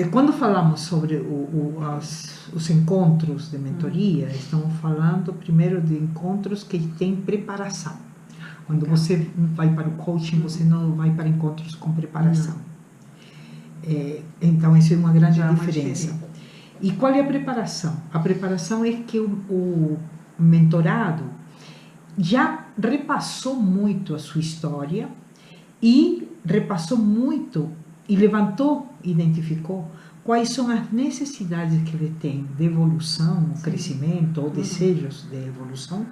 Quando falamos sobre os encontros de mentoria, estamos falando primeiro de encontros que têm preparação. Quando você vai para o coaching, você não vai para encontros com preparação. Então, isso é uma grande diferença. E qual é a preparação? A preparação é que o mentorado já repassou muito a sua história e repassou muito e levantou, identificou quais são as necessidades que ele tem de evolução, crescimento ou desejos de evolução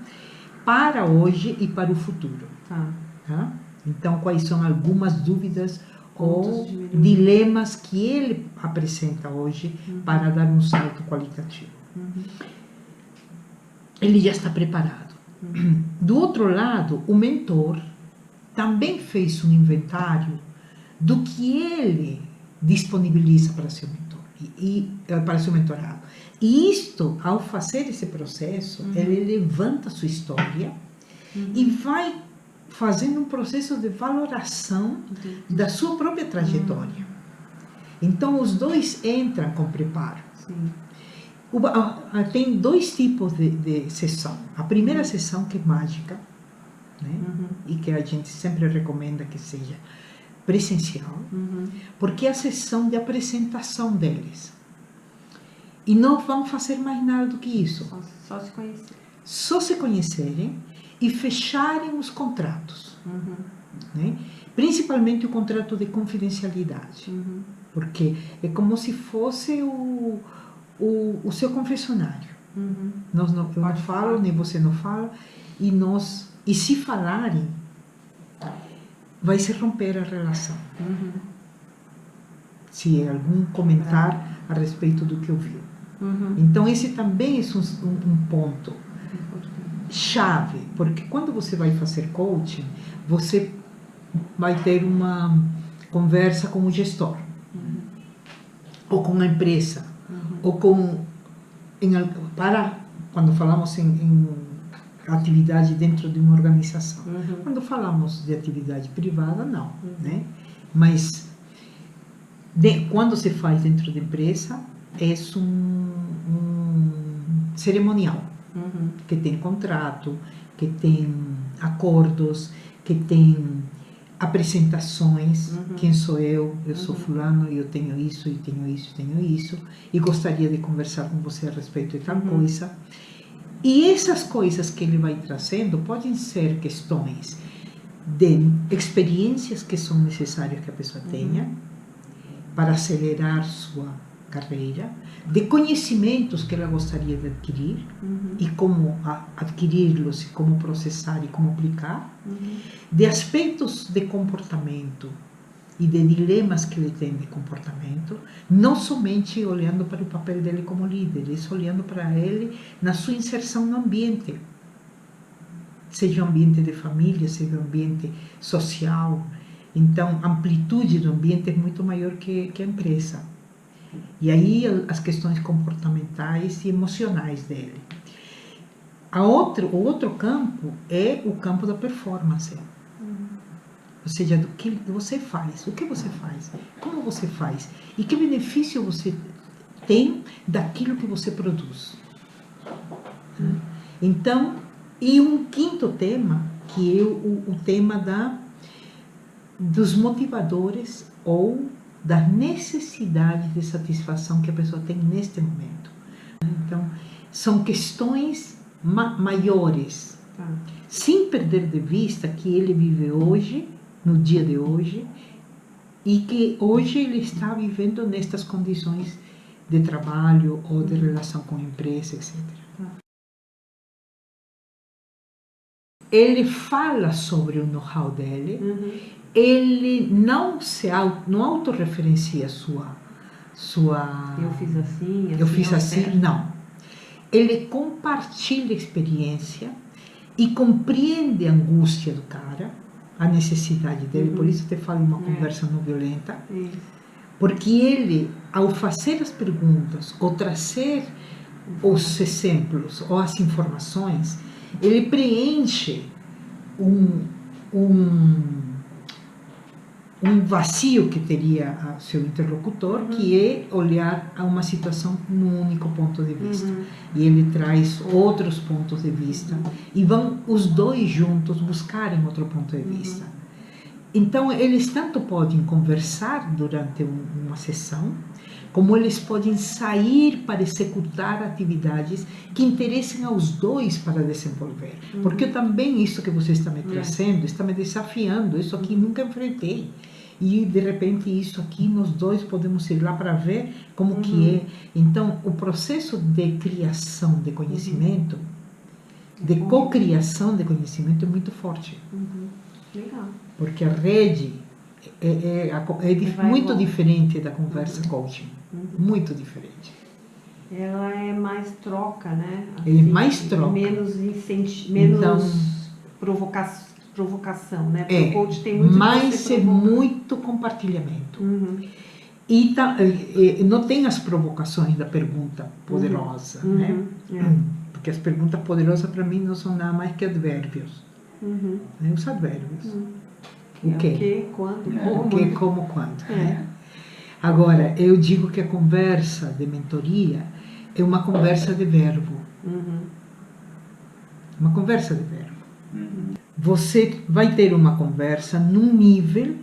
para hoje e para o futuro. Tá? Então, quais são algumas dúvidas ou dilemas que ele apresenta hoje para dar um salto qualitativo. Ele já está preparado. Do outro lado, o mentor também fez um inventário do que ele disponibiliza para seu mentor e para seu mentorado. E isto, ao fazer esse processo, ele levanta a sua história e vai fazendo um processo de valoração da sua própria trajetória. Então, os dois entram com preparo. Tem dois tipos de sessão. A primeira sessão, que é mágica, né? E que a gente sempre recomenda que seja presencial, porque é a sessão de apresentação deles. E não vão fazer mais nada do que isso. Só se conhecer. Só se conhecerem e fecharem os contratos. Né? Principalmente o contrato de confidencialidade. Porque é como se fosse o seu confessionário. Eu não falo, nem você não fala, e se falarem, vai se romper a relação. Se é algum comentário a respeito do que ouviu. Então, esse também é um ponto chave, porque quando você vai fazer coaching, você vai ter uma conversa com o gestor, ou com a empresa, ou quando falamos em atividade dentro de uma organização. Quando falamos de atividade privada, não. Né? Mas quando se faz dentro de empresa, é um cerimonial, que tem contrato, que tem acordos, que tem apresentações. Quem sou eu? Eu sou fulano, eu tenho isso, e tenho isso, e tenho isso, e gostaria de conversar com você a respeito de tal coisa. E essas coisas que ele vai trazendo podem ser questões de experiências que são necessárias que a pessoa tenha para acelerar sua carreira, de conhecimentos que ela gostaria de adquirir e como adquiri-los, e como processar e como aplicar, de aspectos de comportamento e de dilemas que ele tem de comportamento, não somente olhando para o papel dele como líder, mas olhando para ele na sua inserção no ambiente, seja um ambiente de família, seja um ambiente social. Então, a amplitude do ambiente é muito maior que a empresa. E aí as questões comportamentais e emocionais dele. O outro campo é o campo da performance. Ou seja, do que você faz, o que você faz, como você faz e que benefício você tem daquilo que você produz. Então, e um quinto tema, que é o tema dos motivadores ou das necessidades de satisfação que a pessoa tem neste momento. Então, são questões maiores, sem perder de vista que ele vive hoje, no dia de hoje, e que hoje ele está vivendo nestas condições de trabalho ou de relação com a empresa, etc. Ele fala sobre o know-how dele, ele não autorreferencia sua eu fiz assim, eu fiz assim, não. Ele compartilha a experiência e compreende a angústia do cara, a necessidade dele, por isso te falo em uma conversa não violenta, porque ele, ao fazer as perguntas ou trazer os exemplos ou as informações, ele preenche um um vazio que teria seu interlocutor, que é olhar a uma situação num único ponto de vista. E ele traz outros pontos de vista e vão os dois juntos buscarem outro ponto de vista. Então, eles tanto podem conversar durante uma sessão, como eles podem sair para executar atividades que interessem aos dois para desenvolver. Porque também isso que você está me trazendo, está me desafiando, isso aqui nunca enfrentei. E, de repente, isso aqui, nós dois podemos ir lá para ver como que é. Então, o processo de criação de conhecimento, de cocriação de conhecimento é muito forte. Legal. Porque a rede é muito diferente da conversa coaching. Muito diferente. Ela é mais troca, né? Assim, é mais troca. Menos provocação, né? Porque o coach tem muito mais é muito compartilhamento. E não tem as provocações da pergunta poderosa, né? Porque as perguntas poderosas para mim não são nada mais que advérbios. Os advérbios. O que, quando, como. O que, como, quando. Né? Agora, eu digo que a conversa de mentoria é uma conversa de verbo. Uma conversa de verbo. Você vai ter uma conversa num nível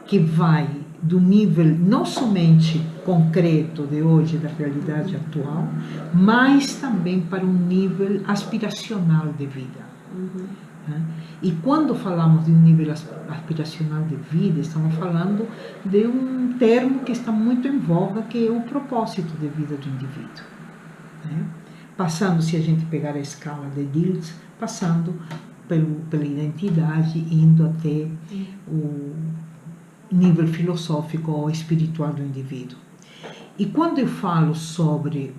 que vai do nível não somente concreto de hoje, da realidade atual, mas também para um nível aspiracional de vida. E quando falamos de um nível aspiracional de vida, estamos falando de um termo que está muito em voga, que é o propósito de vida do indivíduo. Passando, se a gente pegar a escala de Dilts, passando pela identidade, indo até o nível filosófico ou espiritual do indivíduo. E quando eu falo sobre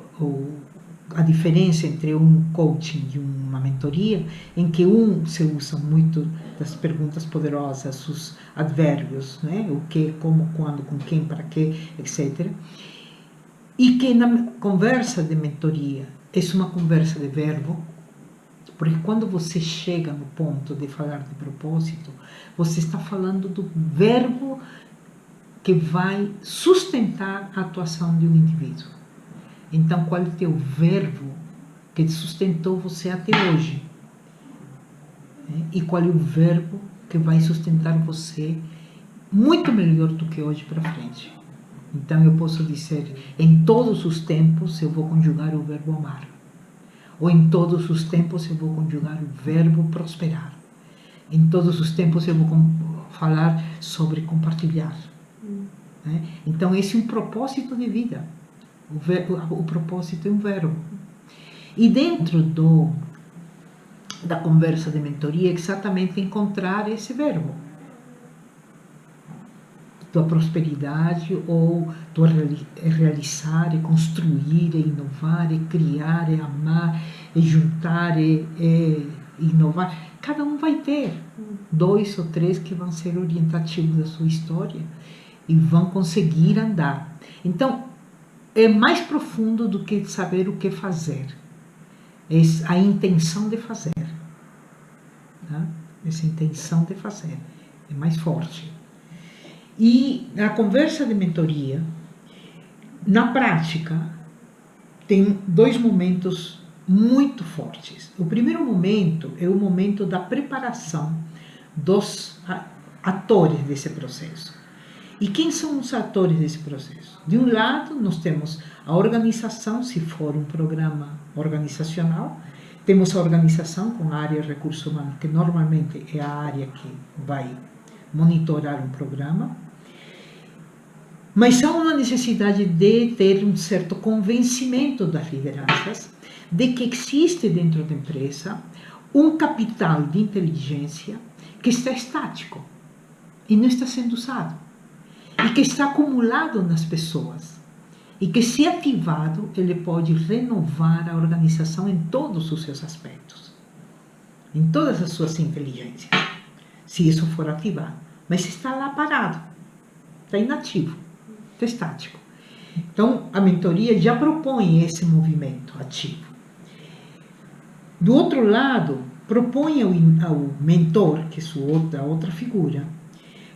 a diferença entre um coaching e uma mentoria, em que se usa muito das perguntas poderosas, os advérbios, né? O que, como, quando, com quem, para quê, etc. E que na conversa de mentoria é uma conversa de verbo, porque quando você chega no ponto de falar de propósito, você está falando do verbo que vai sustentar a atuação de um indivíduo. Então, qual é o teu verbo que sustentou você até hoje? E qual é o verbo que vai sustentar você muito melhor do que hoje para frente? Então, eu posso dizer, em todos os tempos eu vou conjugar o verbo amar. Ou em todos os tempos eu vou conjugar o verbo prosperar. Em todos os tempos eu vou falar sobre compartilhar. Então, esse é um propósito de vida. O propósito é um verbo. E dentro da conversa de mentoria, exatamente encontrar esse verbo. Tua prosperidade, ou tua realizar, é construir, é inovar, é criar, é amar, é juntar, é inovar. Cada um vai ter 2 ou 3 que vão ser orientativos da sua história e vão conseguir andar. Então, é mais profundo do que saber o que fazer. É a intenção de fazer. Tá? Essa intenção de fazer é mais forte. E a conversa de mentoria, na prática, tem 2 momentos muito fortes. O primeiro momento é o momento da preparação dos atores desse processo. E quem são os atores desse processo? De um lado, nós temos a organização, se for um programa organizacional, temos a organização com a área de recursos humanos, que normalmente é a área que vai monitorar um programa, mas há uma necessidade de ter um certo convencimento das lideranças de que existe dentro da empresa um capital de inteligência que está estático e não está sendo usado, e que está acumulado nas pessoas, e que, se ativado, ele pode renovar a organização em todos os seus aspectos, em todas as suas inteligências, se isso for ativado. Mas está lá parado, está inativo, está estático. Então, a mentoria já propõe esse movimento ativo. Do outro lado, propõe ao mentor, que é a outra figura,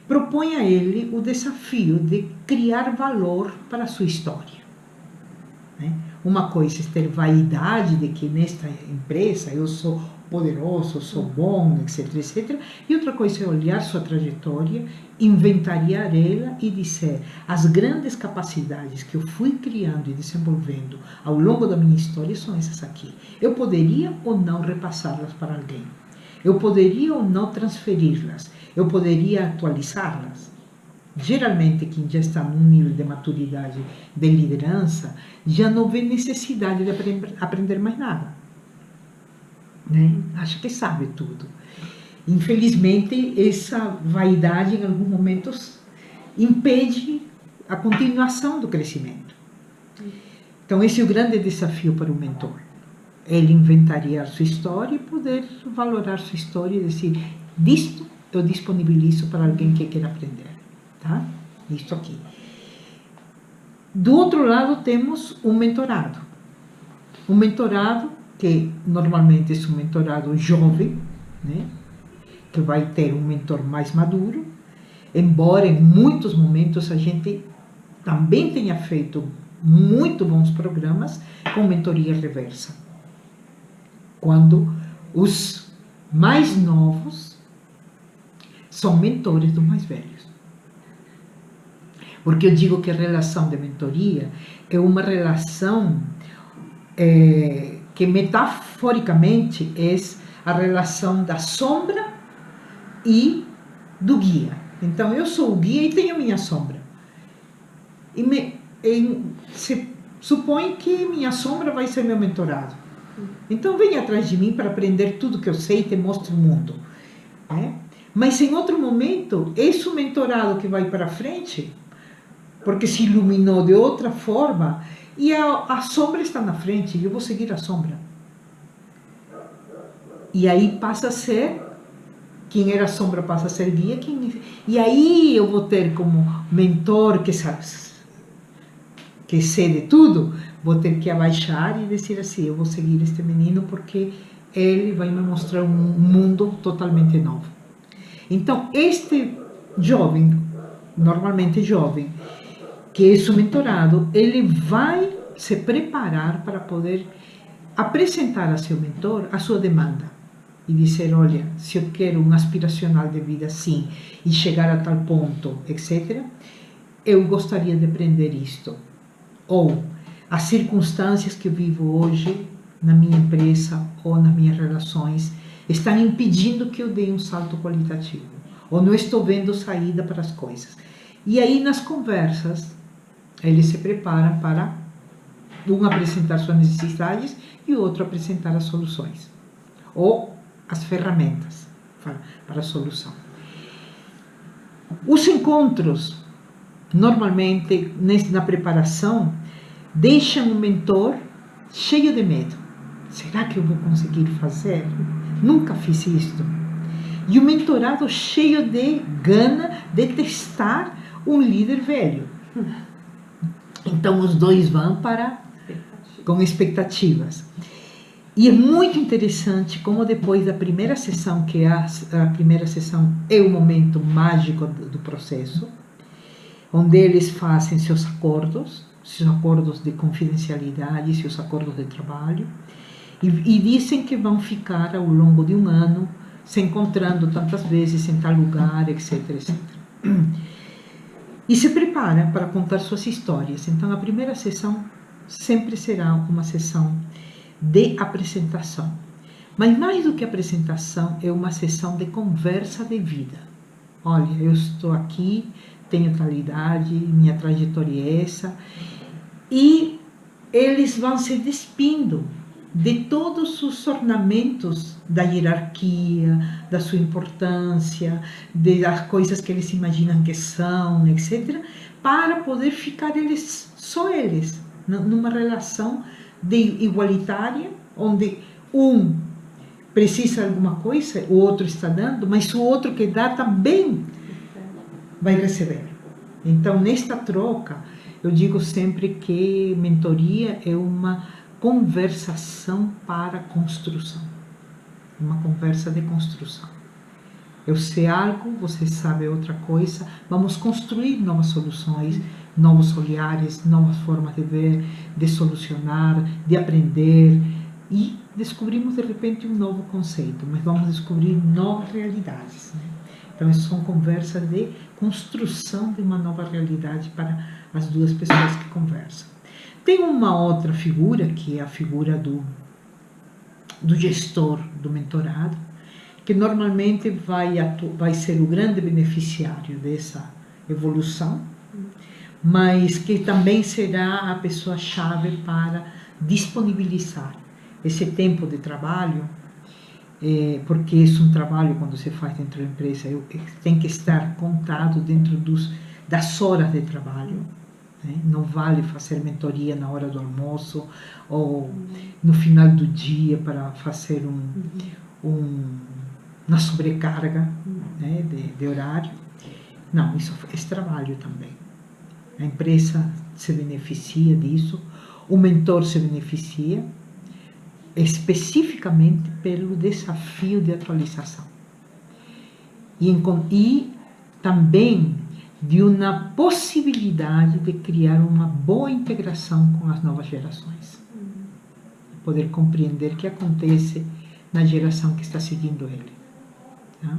propõe a ele o desafio de criar valor para a sua história. Né? Uma coisa é ter vaidade de que nesta empresa eu sou poderoso, sou bom, etc, etc. E outra coisa é olhar sua trajetória, inventariar ela e dizer: as grandes capacidades que eu fui criando e desenvolvendo ao longo da minha história são essas aqui. Eu poderia ou não repassá-las para alguém. Eu poderia ou não transferi-las. Eu poderia atualizá-las. Geralmente, quem já está num nível de maturidade de liderança já não vê necessidade de aprender mais nada. Né? Acha que sabe tudo. Infelizmente, essa vaidade, em alguns momentos, impede a continuação do crescimento. Então, esse é o grande desafio para o mentor. Ele inventariar sua história e poder valorar sua história e dizer: disto eu disponibilizo para alguém que quer aprender. Tá? Isso aqui. Do outro lado, temos um mentorado. Um mentorado que normalmente é um mentorado jovem, né? Que vai ter um mentor mais maduro, embora em muitos momentos a gente também tenha feito muito bons programas com mentoria reversa. Quando os mais novos são mentores dos mais velhos. Porque eu digo que a relação de mentoria é uma relação que metaforicamente é a relação da sombra e do guia. Então, eu sou o guia e tenho minha sombra. Se supõe que minha sombra vai ser meu mentorado. Então, venha atrás de mim para aprender tudo que eu sei e te mostro o mundo. Né? Mas, em outro momento, esse mentorado que vai para frente, porque se iluminou de outra forma, e a sombra está na frente, e eu vou seguir a sombra. E aí passa a ser, quem era a sombra passa a ser guia, e aí eu vou ter como mentor que cede tudo, vou ter que abaixar e dizer assim: eu vou seguir este menino porque ele vai me mostrar um mundo totalmente novo. Então, este jovem, normalmente jovem, que é seu mentorado, ele vai se preparar para poder apresentar a seu mentor a sua demanda e dizer: olha, se eu quero um aspiracional de vida assim e chegar a tal ponto, etc., eu gostaria de aprender isto. Ou as circunstâncias que eu vivo hoje na minha empresa ou nas minhas relações estão impedindo que eu dê um salto qualitativo, ou não estou vendo saída para as coisas. E aí, nas conversas, ele se prepara para um apresentar suas necessidades e o outro apresentar as soluções ou as ferramentas para a solução. Os encontros, normalmente, na preparação, deixam o mentor cheio de medo. Será que eu vou conseguir fazer? Nunca fiz isto. E o mentorado cheio de gana de testar um líder velho. Então, os dois vão com expectativas. E é muito interessante como depois da primeira sessão, que a primeira sessão é o momento mágico do processo, onde eles fazem seus acordos de confidencialidade, seus acordos de trabalho, e dizem que vão ficar ao longo de um ano se encontrando tantas vezes em tal lugar, etc, etc. E se preparam para contar suas histórias. Então, a primeira sessão sempre será uma sessão de apresentação. Mas mais do que apresentação, é uma sessão de conversa de vida. Olha, eu estou aqui, tenho tal idade, minha trajetória é essa. E eles vão se despindo de todos os ornamentos da hierarquia, da sua importância, das coisas que eles imaginam que são, etc., para poder ficar só eles, numa relação igualitária, onde um precisa de alguma coisa, o outro está dando, mas o outro que dá também vai receber. Então, nesta troca, eu digo sempre que mentoria é uma conversação para construção. Uma conversa de construção. Eu sei algo, você sabe outra coisa. Vamos construir novas soluções, novos olhares, novas formas de ver, de solucionar, de aprender. E descobrimos, de repente, um novo conceito, mas vamos descobrir novas realidades, né? Então, são conversas de construção de uma nova realidade para as duas pessoas que conversam. Tem uma outra figura, que é a figura do gestor do mentorado, que normalmente vai ser o grande beneficiário dessa evolução, mas que também será a pessoa-chave para disponibilizar esse tempo de trabalho, porque esse é um trabalho, quando se faz dentro da empresa, tem que estar contado dentro das horas de trabalho. Não vale fazer mentoria na hora do almoço ou no final do dia para fazer uma sobrecarga, né, de horário. Não, isso é trabalho também. A empresa se beneficia disso, o mentor se beneficia especificamente pelo desafio de atualização. E também de uma possibilidade de criar uma boa integração com as novas gerações. Poder compreender o que acontece na geração que está seguindo ele. Tá?